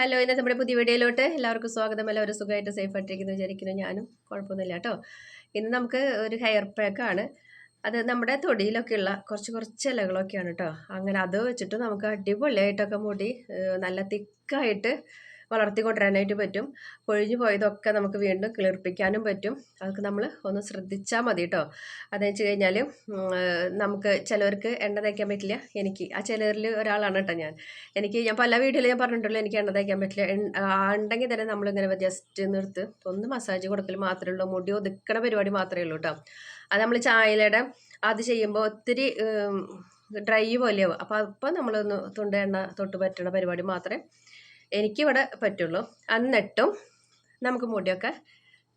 Hello, ഇന്നത്തെ നമ്മുടെ പുതിയ വീഡിയോയിലോട്ട് എല്ലാവർക്കും സ്വാഗതം. എല്ലാവരും സുഖമായിട്ട് സേഫ് ആയിട്ടിരിക്കുന്നു വിചാരിക്കുന്നു. ഞാനും കുഴപ്പമൊന്നുമില്ല കേട്ടോ. ഇന്ന് നമുക്ക് ഒരു ഹെയർ പാക്കാണ്. അത് നമ്മുടെ തൊടിയിലൊക്കെയുള്ള കുറച്ച് കുറച്ച് ഇലകളൊക്കെയാണ് കേട്ടോ. അങ്ങനെ അത് വെച്ചിട്ട് നമുക്ക് അടിപൊളിയായിട്ടൊക്കെ മുടി നല്ല തിക്കായിട്ട് വളർത്തിക്കൊണ്ടുവരാനായിട്ട് പറ്റും. കൊഴിഞ്ഞു പോയതൊക്കെ നമുക്ക് വീണ്ടും കിളിർപ്പിക്കാനും പറ്റും. അതൊക്കെ നമ്മൾ ഒന്ന് ശ്രദ്ധിച്ചാൽ മതി കേട്ടോ. അതെന്ന് വെച്ച് കഴിഞ്ഞാൽ നമുക്ക് ചിലവർക്ക് എണ്ണ തേക്കാൻ പറ്റില്ല. എനിക്ക് ആ ചിലരിൽ ഒരാളാണ് കേട്ടോ ഞാൻ. ഞാൻ പല വീഡിയോയിൽ ഞാൻ പറഞ്ഞിട്ടുള്ളൂ എനിക്ക് എണ്ണ തേക്കാൻ പറ്റില്ല. ഉണ്ടെങ്കിൽ തന്നെ നമ്മളിങ്ങനെ ജസ്റ്റ് നിർത്ത് ഒന്ന് മസാജ് കൊടുക്കൽ മാത്രമേ ഉള്ളൂ. മുടി ഒതുക്കണ പരിപാടി മാത്രമേ ഉള്ളൂ കേട്ടോ. അത് നമ്മൾ ചായയുടെ അത് ചെയ്യുമ്പോൾ ഒത്തിരി ഡ്രൈ പോലെയാവും. അപ്പോൾ നമ്മളൊന്ന് തൊണ്ട എണ്ണ തൊട്ട് പറ്റണ പരിപാടി മാത്രമേ എനിക്കിവിടെ പറ്റുള്ളൂ. എന്നിട്ടും നമുക്ക് മുടിയൊക്കെ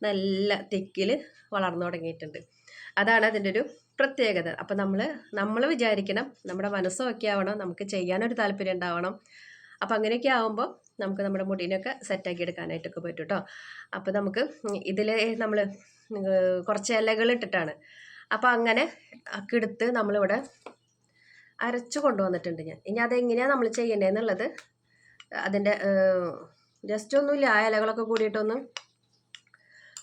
നല്ല തിക്കിൽ വളർന്നു തുടങ്ങിയിട്ടുണ്ട്. അതാണ് അതിൻ്റെ ഒരു പ്രത്യേകത. അപ്പം നമ്മൾ വിചാരിക്കണം, നമ്മുടെ മനസ്സൊക്കെ ആവണം, നമുക്ക് ചെയ്യാനൊരു താല്പര്യം ഉണ്ടാവണം. അപ്പം അങ്ങനെയൊക്കെ ആകുമ്പോൾ നമുക്ക് നമ്മുടെ മുടീനൊക്കെ സെറ്റാക്കി എടുക്കാനായിട്ടൊക്കെ പറ്റും കേട്ടോ. അപ്പോൾ നമുക്ക് ഇതിൽ നമ്മൾ കുറച്ച് ഇലകൾ ഇട്ടിട്ടാണ്. അപ്പം അങ്ങനെ എടുത്ത് നമ്മളിവിടെ അരച്ചു കൊണ്ടുവന്നിട്ടുണ്ട് ഞാൻ. ഇനി അതെങ്ങനെയാണ് നമ്മൾ ചെയ്യേണ്ടതെന്നുള്ളത് അതിൻ്റെ ജസ്റ്റ് ഒന്നുമില്ല, ആ ഇലകളൊക്കെ കൂടിയിട്ടൊന്ന്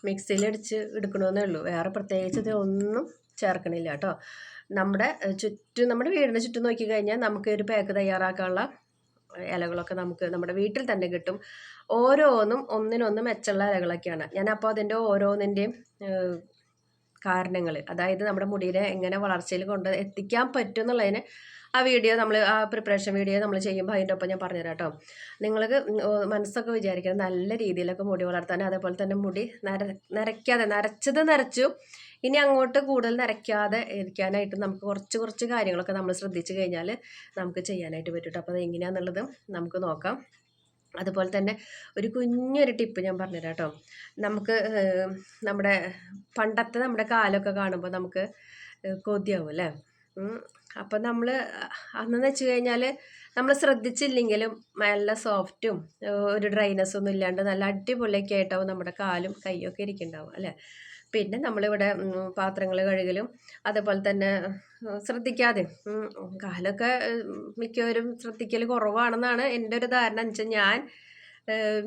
മിക്സിയിലടിച്ച് എടുക്കണമെന്നേ ഉള്ളൂ. വേറെ പ്രത്യേകിച്ച് ഇതൊന്നും ചേർക്കണില്ല കേട്ടോ. നമ്മുടെ വീടിന് ചുറ്റും നോക്കിക്കഴിഞ്ഞാൽ നമുക്ക് ഒരു പാക്ക് തയ്യാറാക്കാനുള്ള ഇലകളൊക്കെ നമുക്ക് നമ്മുടെ വീട്ടിൽ തന്നെ കിട്ടും. ഓരോന്നും ഒന്നിനൊന്ന് മെച്ചമുള്ള ഇലകളൊക്കെയാണ്. ഞാനപ്പോൾ അതിൻ്റെ ഓരോന്നിൻ്റെയും കാരണങ്ങൾ, അതായത് നമ്മുടെ മുടിയെ എങ്ങനെ വളർച്ചയിൽ കൊണ്ട് എത്തിക്കാൻ പറ്റും എന്നുള്ളതിന് ആ പ്രിപ്പറേഷൻ വീഡിയോ നമ്മൾ ചെയ്യുമ്പോൾ അതിൻ്റെ ഒപ്പം ഞാൻ പറഞ്ഞുതരാം കേട്ടോ. നിങ്ങൾക്ക് മനസ്സൊക്കെ വിചാരിക്കണം നല്ല രീതിയിലൊക്കെ മുടി വളർത്താൻ. അതേപോലെ തന്നെ മുടി നരയ്ക്കാതെ, നരച്ചു ഇനി അങ്ങോട്ട് കൂടുതൽ നരയ്ക്കാതെ ഇരിക്കാനായിട്ട് നമുക്ക് കുറച്ച് കുറച്ച് കാര്യങ്ങളൊക്കെ നമ്മൾ ശ്രദ്ധിച്ചു കഴിഞ്ഞാൽ നമുക്ക് ചെയ്യാനായിട്ട് പറ്റും കേട്ടോ. അപ്പോൾ അത് എങ്ങനെയാണെന്നുള്ളത് നമുക്ക് നോക്കാം. അതുപോലെ തന്നെ ഒരു കുഞ്ഞൊരു ടിപ്പ് ഞാൻ പറഞ്ഞുതരാം കേട്ടോ. നമുക്ക് നമ്മുടെ കാലൊക്കെ കാണുമ്പോൾ നമുക്ക് കൊതിയാവും അല്ലേ. അപ്പം നമ്മൾ അന്നെന്ന് വെച്ച് കഴിഞ്ഞാൽ നമ്മൾ ശ്രദ്ധിച്ചില്ലെങ്കിലും നല്ല സോഫ്റ്റും ഒരു ഡ്രൈനെസ്സൊന്നും ഇല്ലാണ്ട് നല്ല അടിപൊളിയൊക്കെ ആയിട്ടാവും നമ്മുടെ കാലും കൈയൊക്കെ ഇരിക്കുന്നുണ്ടാവും അല്ലേ. പിന്നെ നമ്മളിവിടെ പാത്രങ്ങൾ കഴുകലും അതുപോലെ തന്നെ ശ്രദ്ധിക്കാതെ കാലൊക്കെ മിക്കവരും ശ്രദ്ധിക്കൽ കുറവാണെന്നാണ് എൻ്റെ ഒരു ധാരണ. എന്ന് വെച്ചാൽ ഞാൻ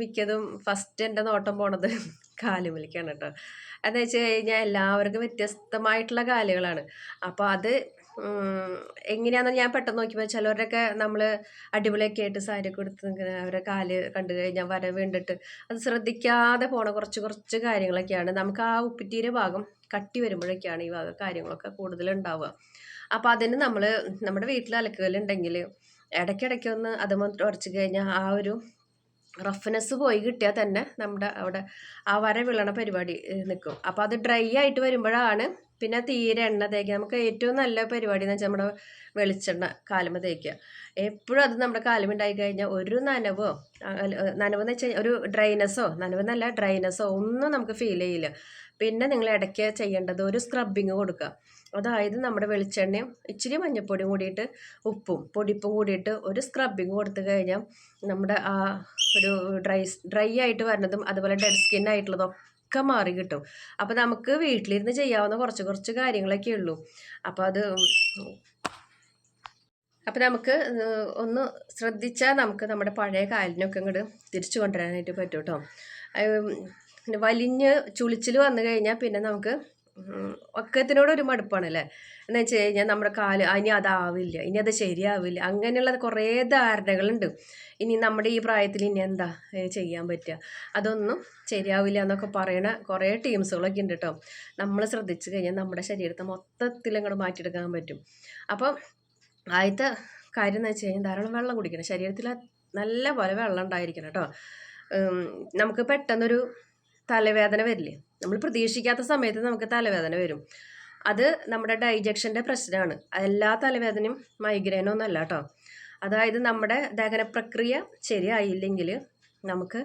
മിക്കതും ഫസ്റ്റ് എൻ്റെ നോട്ടം പോണത് കാലുമലിക്കാണ് കേട്ടോ. എന്ന് വെച്ച് കഴിഞ്ഞാൽ എല്ലാവർക്കും വ്യത്യസ്തമായിട്ടുള്ള കാലുകളാണ്. അപ്പോൾ അത് എങ്ങനെയാണെന്ന് ഞാൻ പെട്ടെന്ന് നോക്കിയപ്പോൾ ചിലവരൊക്കെ നമ്മൾ അടിപൊളിയൊക്കെ ആയിട്ട് സാരിയൊക്കെ എടുത്ത് നിൽക്കുന്ന അവരുടെ കാല് കണ്ടു കഴിഞ്ഞാൽ വരവേണ്ടിട്ട് അത് ശ്രദ്ധിക്കാതെ പോണ കുറച്ച് കുറച്ച് കാര്യങ്ങളൊക്കെയാണ്. നമുക്ക് ആ ഉപ്പിറ്റീരെ ഭാഗം കട്ടി വരുമ്പോഴൊക്കെയാണ് ഈ വക കാര്യങ്ങളൊക്കെ കൂടുതലുണ്ടാവുക. അപ്പോൾ അതിന് നമ്മുടെ വീട്ടിൽ അലക്കുകല്ലുണ്ടെങ്കിൽ ഇടയ്ക്കിടയ്ക്കൊന്ന് അത് ഉടച്ചു കഴിഞ്ഞാൽ ആ ഒരു റഫ്നെസ് പോയി കിട്ടിയാൽ തന്നെ നമ്മുടെ അവിടെ ആ വര വിളണ പരിപാടി നിൽക്കും. അപ്പോൾ അത് ഡ്രൈ ആയിട്ട് വരുമ്പോഴാണ് പിന്നെ തീരെ എണ്ണ തേക്കുക. നമുക്ക് ഏറ്റവും നല്ല പരിപാടി എന്ന് വെച്ചാൽ നമ്മുടെ വെളിച്ചെണ്ണ കാലുമ തേക്കുക. എപ്പോഴും അത് നമ്മുടെ കാലുമുണ്ടായി കഴിഞ്ഞാൽ ഒരു നനവെന്ന് വെച്ച് കഴിഞ്ഞാൽ ഒരു ഡ്രൈനെസ്സോ ഒന്നും നമുക്ക് ഫീൽ ചെയ്യില്ല. പിന്നെ നിങ്ങൾ ഇടയ്ക്ക് ചെയ്യേണ്ടത് ഒരു സ്ക്രബിങ് കൊടുക്കുക. അതായത് നമ്മുടെ വെളിച്ചെണ്ണയും ഇച്ചിരി മഞ്ഞൾപ്പൊടിയും കൂടിയിട്ട് പൊടിപ്പും കൂടിയിട്ട് ഒരു സ്ക്രബിങ് കൊടുത്തു കഴിഞ്ഞാൽ നമ്മുടെ ആ ഒരു ഡ്രൈ ആയിട്ട് വരുന്നതും അതുപോലെ ഡെഡ് സ്കിൻ ആയിട്ടുള്ളതൊക്കെ മാറി കിട്ടും. അപ്പോൾ നമുക്ക് വീട്ടിലിരുന്ന് ചെയ്യാവുന്ന കുറച്ച് കുറച്ച് കാര്യങ്ങളൊക്കെ ഉള്ളൂ. അപ്പോൾ നമുക്ക് ഒന്ന് ശ്രദ്ധിച്ചാൽ നമുക്ക് നമ്മുടെ പഴയ കാലിനൊക്കെ ഇങ്ങോട്ട് തിരിച്ചു കൊണ്ടുവരാനായിട്ട് പറ്റും കേട്ടോ. വലിഞ്ഞ് ചുളിച്ചിൽ വന്നു കഴിഞ്ഞാൽ പിന്നെ നമുക്ക് ഒക്കത്തിനോടൊരു മടുപ്പാണല്ലേ. എന്ന് വെച്ച് കഴിഞ്ഞാൽ നമ്മുടെ കാല് ഇനി അതാവില്ല, ഇനി അത് ശരിയാവില്ല, അങ്ങനെയുള്ള കുറേ ധാരണകളുണ്ട്. ഇനി നമ്മുടെ ഈ പ്രായത്തിൽ ഇനി എന്താ ചെയ്യാൻ പറ്റുക, അതൊന്നും ശരിയാവില്ല എന്നൊക്കെ പറയണ കുറേ ടീംസുകളൊക്കെ ഉണ്ട് കേട്ടോ. നമ്മൾ ശ്രദ്ധിച്ചു കഴിഞ്ഞാൽ നമ്മുടെ ശരീരത്തെ മൊത്തത്തിൽ അങ്ങോട്ട് മാറ്റിയെടുക്കാൻ പറ്റും. അപ്പം ആദ്യത്തെ കാര്യം എന്ന് വെച്ച് കഴിഞ്ഞാൽ ധാരാളം വെള്ളം കുടിക്കണം. ശരീരത്തിൽ നല്ല പോലെ വെള്ളം ഉണ്ടായിരിക്കണം കേട്ടോ. നമുക്ക് പെട്ടെന്നൊരു തലവേദന വരില്ലേ, നമ്മൾ പ്രതീക്ഷിക്കാത്ത സമയത്ത് നമുക്ക് തലവേദന വരും. അത് നമ്മുടെ ഡൈജഷൻ്റെ പ്രശ്നമാണ്. എല്ലാ തലവേദനയും മൈഗ്രെയിനോ ഒന്നല്ല കേട്ടോ. അതായത് നമ്മുടെ ദഹന പ്രക്രിയ ശരിയായില്ലെങ്കിൽ നമുക്ക്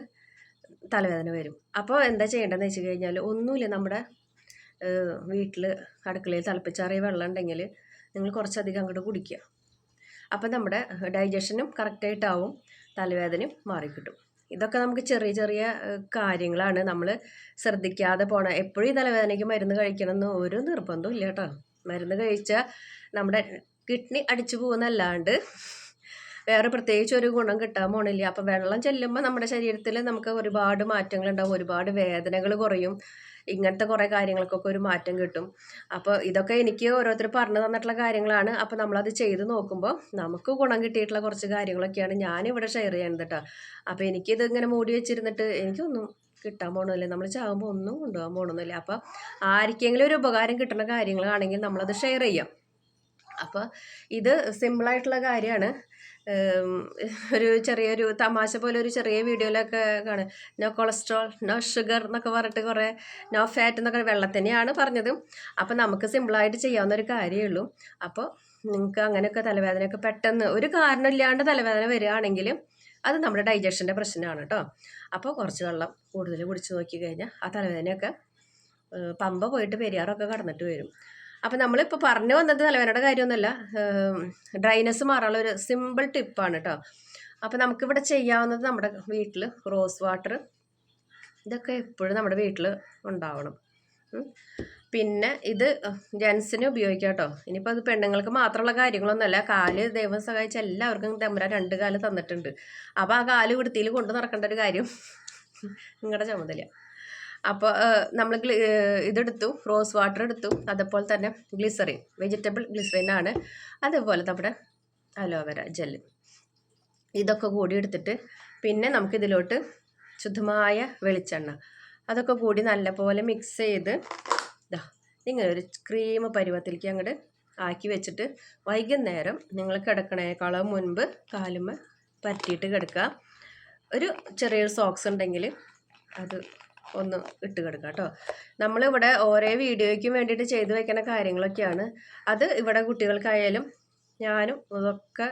തലവേദന വരും. അപ്പോൾ എന്താ ചെയ്യേണ്ടതെന്ന് വെച്ച് കഴിഞ്ഞാൽ ഒന്നുമില്ല, നമ്മുടെ വീട്ടിൽ അടുക്കളയിൽ തിളപ്പിച്ചാറിയ വെള്ളം ഉണ്ടെങ്കിൽ നിങ്ങൾ കുറച്ചധികം അങ്ങോട്ട് കുടിക്കുക. അപ്പം നമ്മുടെ ഡൈജഷനും കറക്റ്റായിട്ടാവും, തലവേദനയും മാറിക്കിട്ടും. ഇതൊക്കെ നമുക്ക് ചെറിയ ചെറിയ കാര്യങ്ങളാണ്, നമ്മൾ ശ്രദ്ധിക്കാതെ പോണ. എപ്പോഴും ഈ തലവേദനയ്ക്ക് മരുന്ന് കഴിക്കണമെന്ന് ഒരു നിർബന്ധവും ഇല്ല കേട്ടോ. മരുന്ന് കഴിച്ചാൽ നമ്മുടെ കിഡ്നി അടിച്ചു പോകുന്നല്ലാണ്ട് വേറെ പ്രത്യേകിച്ച് ഒരു ഗുണം കിട്ടാൻ പോണില്ല. അപ്പം വെള്ളം ചെല്ലുമ്പോൾ നമ്മുടെ ശരീരത്തിൽ നമുക്ക് ഒരുപാട് മാറ്റങ്ങളുണ്ടാവും, ഒരുപാട് വേദനകൾ കുറയും, ഇങ്ങനത്തെ കുറേ കാര്യങ്ങൾക്കൊക്കെ ഒരു മാറ്റം കിട്ടും. അപ്പോൾ ഇതൊക്കെ എനിക്ക് ഓരോരുത്തർ പറഞ്ഞു തന്നിട്ടുള്ള കാര്യങ്ങളാണ്. അപ്പോൾ നമ്മളത് ചെയ്ത് നോക്കുമ്പോൾ നമുക്ക് ഗുണം കിട്ടിയിട്ടുള്ള കുറച്ച് കാര്യങ്ങളൊക്കെയാണ് ഞാനിവിടെ ഷെയർ ചെയ്യുന്നത് കേട്ടോ. അപ്പോൾ എനിക്കിത് ഇങ്ങനെ മൂടി വെച്ചിരുന്നിട്ട് എനിക്കൊന്നും കിട്ടാൻ പോകണമില്ല, നമ്മൾ ചാകുമ്പോൾ ഒന്നും കൊണ്ടുപോകാൻ പോകണമെന്നില്ല. അപ്പോൾ ആർക്കെങ്കിലും ഒരു ഉപകാരം കിട്ടുന്ന കാര്യങ്ങളാണെങ്കിൽ നമ്മളത് ഷെയർ ചെയ്യാം. അപ്പോൾ ഇത് സിമ്പിളായിട്ടുള്ള കാര്യമാണ്. ഒരു ചെറിയൊരു തമാശ പോലെ ഒരു ചെറിയ വീഡിയോയിലൊക്കെ കാണും, നോ കൊളസ്ട്രോൾ നോ ഷുഗർ എന്നൊക്കെ പറഞ്ഞിട്ട് കുറേ നോ ഫാറ്റ് എന്നൊക്കെ വെള്ളത്തിനെയാണ് പറഞ്ഞത്. അപ്പോൾ നമുക്ക് സിമ്പിളായിട്ട് ചെയ്യാവുന്ന ഒരു കാര്യമേ ഉള്ളൂ. അപ്പോൾ നിങ്ങൾക്ക് അങ്ങനെയൊക്കെ തലവേദനയൊക്കെ പെട്ടെന്ന് ഒരു കാരണമില്ലാണ്ട് തലവേദന വരികയാണെങ്കിൽ അത് നമ്മുടെ ഡൈജഷൻ്റെ പ്രശ്നമാണ് കേട്ടോ. അപ്പോൾ കുറച്ച് വെള്ളം കൂടുതൽ കുടിച്ച് നോക്കി കഴിഞ്ഞാൽ ആ തലവേദനയൊക്കെ പമ്പ പോയിട്ട് പെരിയാറൊക്കെ കടന്നിട്ട് വരും. അപ്പം നമ്മളിപ്പോൾ പറഞ്ഞു വന്നത് തലവേദനയുടെ കാര്യമൊന്നുമല്ല, ഡ്രൈനസ് മാറാനുള്ള ഒരു സിമ്പിൾ ടിപ്പാണ് കേട്ടോ. അപ്പോൾ നമുക്കിവിടെ ചെയ്യാവുന്നത് നമ്മുടെ വീട്ടിൽ റോസ് വാട്ടർ ഇതൊക്കെ എപ്പോഴും നമ്മുടെ വീട്ടിൽ ഉണ്ടാവണം. പിന്നെ ഇത് ജെൻസിന് ഉപയോഗിക്കാം കേട്ടോ. ഇനിയിപ്പോൾ അത് പെണ്ണുങ്ങൾക്ക് മാത്രമുള്ള കാര്യങ്ങളൊന്നുമല്ല, കാല് ദൈവം സഹായിച്ച എല്ലാവർക്കും തമ്പുരാൻ 2 കാല് തന്നിട്ടുണ്ട്. അപ്പോൾ ആ കാല് വൃത്തിയിൽ കൊണ്ട് നടക്കേണ്ട ഒരു കാര്യം നിങ്ങളുടെ ചുമതല. അപ്പോൾ നമ്മൾ ഇതെടുത്തു, റോസ് വാട്ടർ എടുത്തു, അതുപോലെ തന്നെ ഗ്ലിസറിൻ, വെജിറ്റബിൾ ഗ്ലിസറിനാണ്, അതുപോലെ നമ്മുടെ അലോവേര ജെല്ല്, ഇതൊക്കെ കൂടി എടുത്തിട്ട് പിന്നെ നമുക്കിതിലോട്ട് ശുദ്ധമായ വെളിച്ചെണ്ണ അതൊക്കെ കൂടി നല്ലപോലെ മിക്സ് ചെയ്ത് ഇങ്ങനെ ഒരു ക്രീം പരുവത്തിലേക്ക് അങ്ങോട്ട് ആക്കി വെച്ചിട്ട് വൈകുന്നേരം നിങ്ങൾ കിടക്കണേക്കാളും മുൻപ് കാലുമ്മ പരത്തിയിട്ട് കിടക്കുക. ഒരു ചെറിയൊരു സോക്സ് ഉണ്ടെങ്കിൽ അത് ഒന്ന് ഇട്ട് കിടക്കുക കേട്ടോ. നമ്മളിവിടെ ഓരോ വീഡിയോയ്ക്കും വേണ്ടിയിട്ട് ചെയ്ത് വെക്കുന്ന കാര്യങ്ങളൊക്കെയാണ്. അത് ഇവിടെ കുട്ടികൾക്കായാലും ഞാനും ഇതൊക്കെ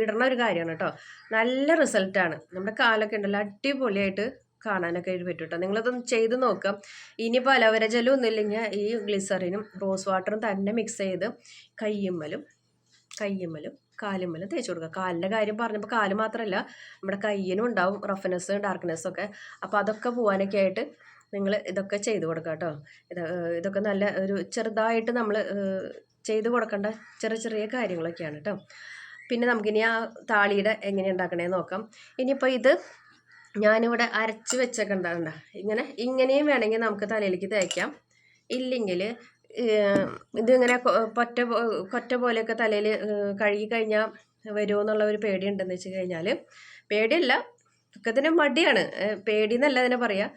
ഇടുന്ന ഒരു കാര്യമാണ് കേട്ടോ. നല്ല റിസൾട്ടാണ്. നമ്മുടെ കാലൊക്കെ ഉണ്ടല്ലോ അടിപൊളിയായിട്ട് കാണാനൊക്കെ ആയിട്ട് പറ്റും കേട്ടോ. നിങ്ങളതൊന്ന് ചെയ്ത് നോക്കാം. ഇനിയിപ്പോൾ അലോവേര ജെല്ലും ഒന്നുമില്ലെങ്കിൽ ഈ ഗ്ലിസറിനും റോസ് വാട്ടറും തന്നെ മിക്സ് ചെയ്ത് കയ്യുമ്മലും കാലുമ്മലും തേച്ച് കൊടുക്കുക. കാലിൻ്റെ കാര്യം പറഞ്ഞപ്പോൾ കാല് മാത്രമല്ല നമ്മുടെ കയ്യിനും ഉണ്ടാവും റഫ്നെസ് ഡാർക്ക്നെസ്സും ഒക്കെ. അപ്പോൾ അതൊക്കെ പോകാനൊക്കെ ആയിട്ട് നിങ്ങൾ ഇതൊക്കെ ചെയ്ത് കൊടുക്കുക കേട്ടോ. ഇതൊക്കെ നല്ല ഒരു ചെറുതായിട്ട് നമ്മൾ ചെയ്ത് കൊടുക്കേണ്ട ചെറിയ ചെറിയ കാര്യങ്ങളൊക്കെയാണ് കേട്ടോ. പിന്നെ നമുക്കിനി ആ താളിയുടെ എങ്ങനെ ഉണ്ടാക്കണേന്ന് നോക്കാം. ഇനിയിപ്പോൾ ഇത് ഞാനിവിടെ അരച്ച് വെച്ചൊക്കെ ഉണ്ടാകണ്ട, ഇങ്ങനെയും വേണമെങ്കിൽ നമുക്ക് തലയിലേക്ക് തേക്കാം. ഇല്ലെങ്കിൽ ഇതിങ്ങനെ കൊറ്റ പോലെയൊക്കെ തലയിൽ കഴുകി കഴിഞ്ഞാൽ വരുമോ എന്നുള്ള ഒരു പേടിയുണ്ടെന്ന് വെച്ച് കഴിഞ്ഞാൽ, പേടിയല്ല, ഒക്കെ ഇതിന് മടിയാണ്, പേടി എന്നല്ല ഇതിനെ പറയുക.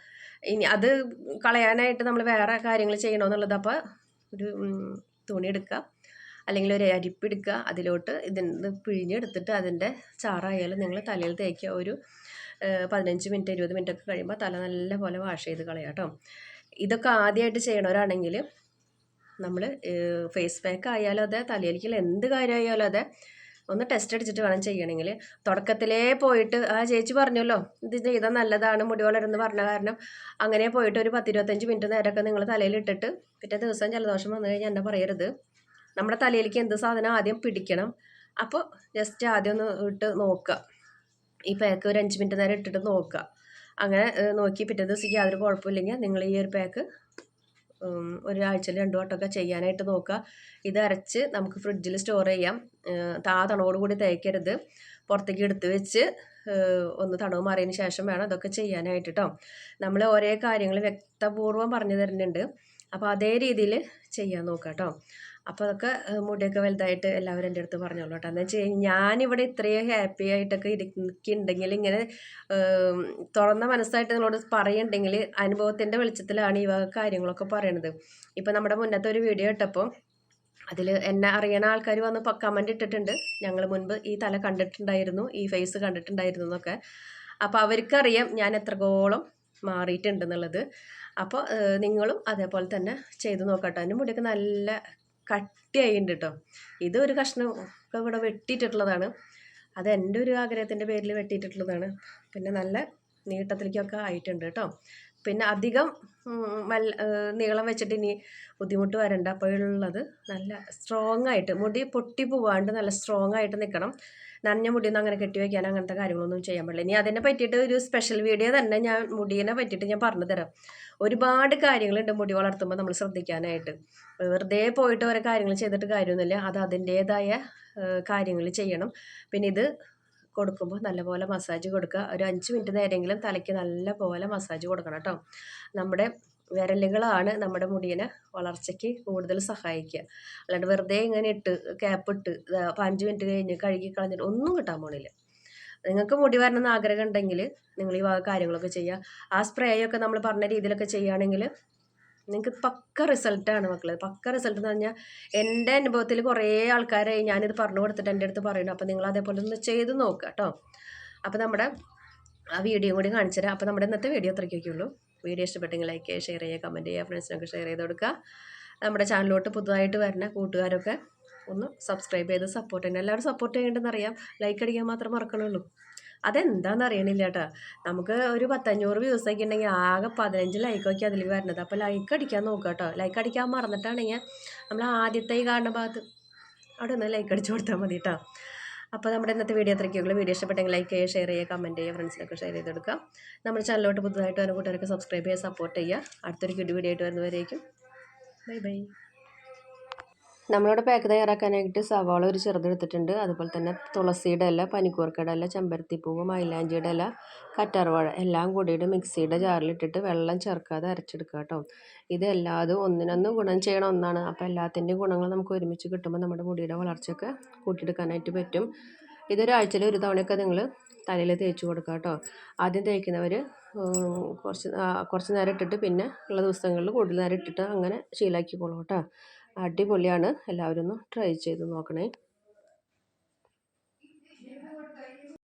ഇനി അത് കളയാനായിട്ട് നമ്മൾ വേറെ കാര്യങ്ങൾ ചെയ്യണമെന്നുള്ളത്. അപ്പോൾ ഒരു തുണി എടുക്കുക, അല്ലെങ്കിൽ ഒരു അരിപ്പെടുക്കുക, അതിലോട്ട് ഇതിന് പിഴിഞ്ഞെടുത്തിട്ട് അതിൻ്റെ ചാറായാലും നിങ്ങൾ തലയിൽ തേക്കുക. ഒരു 15 മിനിറ്റ് 20 മിനിറ്റ് ഒക്കെ കഴിയുമ്പോൾ തല നല്ല പോലെ വാഷ് ചെയ്ത് കളയാം കേട്ടോ. ഇതൊക്കെ ആദ്യമായിട്ട് ചെയ്യണവരാണെങ്കിൽ നമ്മൾ ഫേസ് പാക്ക് ആയാലും അതെ, തലയിലേക്കുള്ള എന്ത് കാര്യമായാലും അതെ, ഒന്ന് ടെസ്റ്റ് അടിച്ചിട്ട് വേണം ചെയ്യണമെങ്കിൽ. തുടക്കത്തിലേ പോയിട്ട് ആ ചേച്ചി പറഞ്ഞല്ലോ ഇത് ചെയ്താൽ നല്ലതാണ് മുടി വളരുമെന്ന് പറഞ്ഞ കാരണം അങ്ങനെ പോയിട്ട് ഒരു 10-25 മിനിറ്റ് നേരമൊക്കെ നിങ്ങൾ തലയിലിട്ടിട്ട് പിറ്റേ ദിവസം ജലദോഷം വന്നു കഴിഞ്ഞാൽ എന്നെ പറയരുത്. നമ്മുടെ തലയിലേക്ക് എന്ത് സാധനം ആദ്യം പിടിക്കണം. അപ്പോൾ ജസ്റ്റ് ആദ്യം ഒന്ന് ഇട്ട് നോക്കുക, ഈ പാക്ക് ഒരു 5 മിനിറ്റ് നേരം ഇട്ടിട്ട് നോക്കുക. അങ്ങനെ നോക്കി പിറ്റേ ദിവസത്തേക്ക് യാതൊരു കുഴപ്പമില്ലെങ്കിൽ നിങ്ങൾ ഈ ഒരു പാക്ക് ഒരാഴ്ചയിൽ 2 വട്ടമൊക്കെ ചെയ്യാനായിട്ട് നോക്കുക. ഇത് അരച്ച് നമുക്ക് ഫ്രിഡ്ജിൽ സ്റ്റോർ ചെയ്യാം. തണവോടുകൂടി തേക്കരുത്, പുറത്തേക്ക് എടുത്ത് വെച്ച് ഒന്ന് തണവ് മാറിയതിന് ശേഷം വേണം അതൊക്കെ ചെയ്യാനായിട്ട് കേട്ടോ. നമ്മൾ ഓരോ കാര്യങ്ങൾ വ്യക്തപൂർവ്വം പറഞ്ഞു തരുന്നുണ്ട്. അപ്പോൾ അതേ രീതിയിൽ ചെയ്യാൻ നോക്കാം കേട്ടോ. അപ്പോൾ അതൊക്കെ മുടിയൊക്കെ വലുതായിട്ട് എല്ലാവരും എൻ്റെ അടുത്ത് പറഞ്ഞോളൂ കേട്ടോ. എന്ന് വെച്ച് കഴിഞ്ഞാൽ ഞാനിവിടെ ഇത്രയും ഹാപ്പി ആയിട്ടൊക്കെ ഇരിക്കുന്നുണ്ടെങ്കിൽ, ഇങ്ങനെ തുറന്ന മനസ്സായിട്ട് നിങ്ങളോട് പറയുന്നുണ്ടെങ്കിൽ അനുഭവത്തിൻ്റെ വെളിച്ചത്തിലാണ് ഈ കാര്യങ്ങളൊക്കെ പറയണത്. ഇപ്പം നമ്മുടെ മുന്നത്തെ ഒരു വീഡിയോ ഇട്ടപ്പോൾ അതിൽ എന്നെ അറിയണ ആൾക്കാർ വന്ന് കമൻറ്റ് ഇട്ടിട്ടുണ്ട്, ഞങ്ങൾ മുൻപ് ഈ തല കണ്ടിട്ടുണ്ടായിരുന്നു, ഈ ഫേസ് കണ്ടിട്ടുണ്ടായിരുന്നു എന്നൊക്കെ. അപ്പോൾ അവർക്കറിയാം ഞാൻ എത്രത്തോളം മാറിയിട്ടുണ്ടെന്നുള്ളത്. അപ്പോൾ നിങ്ങളും അതേപോലെ തന്നെ ചെയ്ത് നോക്കട്ടോ. എൻ്റെ മുടിയൊക്കെ നല്ല കട്ടിയായിട്ടുണ്ട് കേട്ടോ. ഇതൊരു കഷ്ണം ഒക്കെ ഇവിടെ വെട്ടിയിട്ടുള്ളതാണ്, അത് എൻ്റെ ഒരു ആഗ്രഹത്തിൻ്റെ പേരിൽ വെട്ടിയിട്ടുള്ളതാണ്. പിന്നെ നല്ല നീട്ടത്തിലേക്കൊക്കെ ആയിട്ടുണ്ട് കേട്ടോ. പിന്നെ അധികം നീളം വെച്ചിട്ട് ഇനി ബുദ്ധിമുട്ട് വരണ്ട. അപ്പോഴുള്ളത് നല്ല സ്ട്രോങ് ആയിട്ട് മുടി പൊട്ടി പോവാണ്ട് നല്ല സ്ട്രോങ് ആയിട്ട് നിൽക്കണം. നനഞ്ഞ മുടിയൊന്നും അങ്ങനെ കെട്ടി വയ്ക്കാൻ അങ്ങനത്തെ കാര്യങ്ങളൊന്നും ചെയ്യാൻ പാടില്ല. ഇനി അതിനെ പറ്റിയിട്ട് ഒരു സ്പെഷ്യൽ വീഡിയോ തന്നെ ഞാൻ മുടീനെ പറ്റിയിട്ട് ഞാൻ പറഞ്ഞു തരാം. ഒരുപാട് കാര്യങ്ങളുണ്ട് മുടി വളർത്തുമ്പോൾ നമ്മൾ ശ്രദ്ധിക്കാനായിട്ട്. വെറുതെ പോയിട്ട് ഓരോ കാര്യങ്ങൾ ചെയ്തിട്ട് കാര്യമൊന്നുമില്ല. അത് അതിൻ്റേതായ കാര്യങ്ങൾ ചെയ്യണം. പിന്നെ ഇത് കൊടുക്കുമ്പോൾ നല്ലപോലെ മസാജ് കൊടുക്കുക. ഒരു 5 മിനിറ്റ് നേരമെങ്കിലും തലയ്ക്ക് നല്ലപോലെ മസാജ് കൊടുക്കണം കേട്ടോ. നമ്മുടെ വിരലുകളാണ് നമ്മുടെ മുടിയെ വളർച്ചയ്ക്ക് കൂടുതൽ സഹായിക്കുക. അല്ലാണ്ട് വെറുതെ ഇങ്ങനെ ക്യാപ്പ് ഇട്ട് 5 മിനിറ്റ് കഴിഞ്ഞ് കഴുകി കളഞ്ഞിട്ട് ഒന്നും കിട്ടാൻ പോണില്ല. നിങ്ങൾക്ക് മുടി വരണമെന്ന് ആഗ്രഹം ഉണ്ടെങ്കിൽ നിങ്ങൾ ഈ കാര്യങ്ങളൊക്കെ ചെയ്യുക. ആ സ്പ്രേ ഒക്കെ നമ്മൾ പറഞ്ഞ രീതിയിലൊക്കെ ചെയ്യുകയാണെങ്കിൽ നിങ്ങൾക്ക് പക്ക റിസൾട്ടാണ് മക്കളെ. പക്ക റിസൾട്ട് എന്ന് പറഞ്ഞാൽ എൻ്റെ അനുഭവത്തിൽ കുറേ ആൾക്കാരായി ഞാനിത് പറഞ്ഞു കൊടുത്തിട്ട് എൻ്റെ അടുത്ത് പറയുന്നു. അപ്പോൾ നിങ്ങൾ അതേപോലെ ഒന്ന് ചെയ്ത് നോക്കുക കേട്ടോ. അപ്പോൾ നമ്മുടെ ആ വീഡിയോ കൂടി കാണിച്ചു തരാം. അപ്പോൾ നമ്മുടെ ഇന്നത്തെ വീഡിയോ അത്രയ്ക്കൊക്കെ ഉള്ളൂ. വീഡിയോ ഇഷ്ടപ്പെട്ടെങ്കിൽ ലൈക്ക് ചെയ്യുക, ഷെയർ ചെയ്യുക, കമൻറ്റ് ചെയ്യുക, ഫ്രണ്ട്സിനൊക്കെ ഷെയർ ചെയ്ത് കൊടുക്കുക. നമ്മുടെ ചാനലിലോട്ട് പുതുതായിട്ട് വരുന്ന കൂട്ടുകാരൊക്കെ ഒന്ന് സബ്സ്ക്രൈബ് ചെയ്ത് സപ്പോർട്ട് ചെയ്യണം. എല്ലാവരും സപ്പോർട്ട് ചെയ്യേണ്ടതെന്നറിയാം. ലൈക്ക് അടിക്കാൻ മാത്രം മറക്കണുള്ളൂ. അതെന്താണെന്ന് അറിയണില്ല കേട്ടോ. നമുക്ക് ഒരു 500 വ്യൂസൊക്കെ ഉണ്ടെങ്കിൽ ആകെ 15 ലൈക്കൊക്കെ അതിൽ വരുന്നത്. അപ്പോൾ ലൈക്ക് അടിക്കാൻ നോക്കുക കേട്ടോ. ലൈക്ക് അടിക്കാൻ മറന്നിട്ടാണെങ്കിൽ നമ്മൾ ആദ്യത്തെ ഈ കാണുന്ന ഭാഗത്ത് അവിടെ ഒന്ന് ലൈക്ക് അടിച്ചു കൊടുത്താൽ മതി കേട്ടോ. അപ്പോൾ നമ്മുടെ ഇന്നത്തെ വീഡിയോ അത്രയ്ക്കുള്ളൂ. വീഡിയോ ഇഷ്ടപ്പെട്ടെങ്കിൽ ലൈക്ക് ചെയ്യുക, ഷെയർ ചെയ്യുക, കമൻറ്റ് ചെയ്യുക, ഫ്രണ്ട്സിനൊക്കെ ഷെയർ ചെയ്ത് കൊടുക്കുക. നമ്മുടെ ചാനലിലോട്ട് പുതുതായിട്ട് വരുന്ന കൂട്ടുകാരൊക്കെ സബ്സ്ക്രൈബ് ചെയ്യുക, സപ്പോർട്ട് ചെയ്യുക. അടുത്തൊരു വീഡിയോ ആയിട്ട് വരുന്നവരേക്കും ബൈ ബൈ. നമ്മളിവിടെ പാക്ക് തയ്യാറാക്കാനായിട്ട് സവാള ഒരു ചെറുതെടുത്തിട്ടുണ്ട്. അതുപോലെ തന്നെ തുളസിയുടെ ഇല, പനിക്കൂർക്കയുടെ ഇല, ചെമ്പരത്തിപ്പൂവ്, മൈലാഞ്ചിയുടെ ഇല, കറ്റാർവാഴ എല്ലാം കൂടിയിട്ട് മിക്സിയുടെ ജാറിലിട്ടിട്ട് വെള്ളം ചേർക്കാതെ അരച്ചെടുക്കുക കേട്ടോ. ഇതെല്ലാതും ഒന്നിനൊന്ന് ഗുണം ചെയ്യണ ഒന്നാണ്. അപ്പോൾ എല്ലാത്തിൻ്റെയും ഗുണങ്ങൾ നമുക്ക് ഒരുമിച്ച് കിട്ടുമ്പോൾ നമ്മുടെ മുടിയുടെ വളർച്ചയൊക്കെ കൂട്ടിയെടുക്കാനായിട്ട് പറ്റും. ഇതൊരാഴ്ചയിൽ ഒരു തവണയൊക്കെ നിങ്ങൾ തലയിൽ തേച്ച് കൊടുക്കുക കേട്ടോ. ആദ്യം തേക്കുന്നവർ കുറച്ച് നേരം ഇട്ടിട്ട് പിന്നെ ഉള്ള ദിവസങ്ങളിൽ കൂടുതൽ നേരം ഇട്ടിട്ട് അങ്ങനെ ശീലമാക്കിക്കോളൂ കേട്ടോ. അടിപൊളിയാണ്. എല്ലാവരും ഒന്ന് ട്രൈ ചെയ്ത് നോക്കണേ.